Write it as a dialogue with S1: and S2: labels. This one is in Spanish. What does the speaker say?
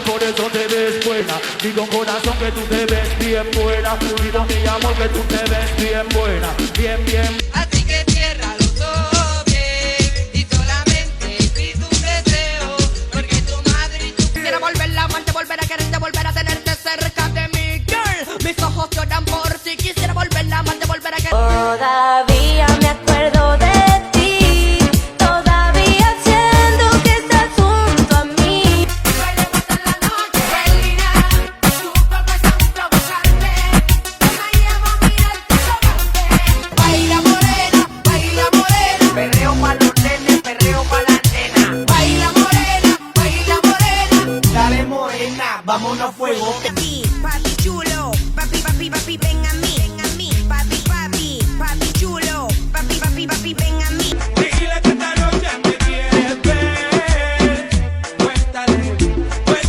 S1: por eso te ves buena. Digo corazón que tú te ves bien buena. Digo mi amor que tú te ves bien buena. Bien, bien.
S2: Así que ciérralo todo bien y solamente pide un deseo, porque tu madre y tu
S3: Quisiera volver a amarte, volver a quererte, volver a tenerte cerca de mí, girl. Mis ojos lloran por ti. Quisiera volver a amarte, volver a quererte.
S4: Todavía me acuerdo de ti, todavía siento que estás junto a mí.
S3: Duele más en la noche, Belina. Tu cuerpo es tan provocante, que me llevo a mirarte tocante. Baila morena, baila morena.
S2: perreo pa' los nenes, perreo pa' la nena.
S3: Baila morena, baila morena.
S2: Dale morena, vámonos a fuego.
S5: Papi, papi chulo, papi, papi, papi, ven a mí.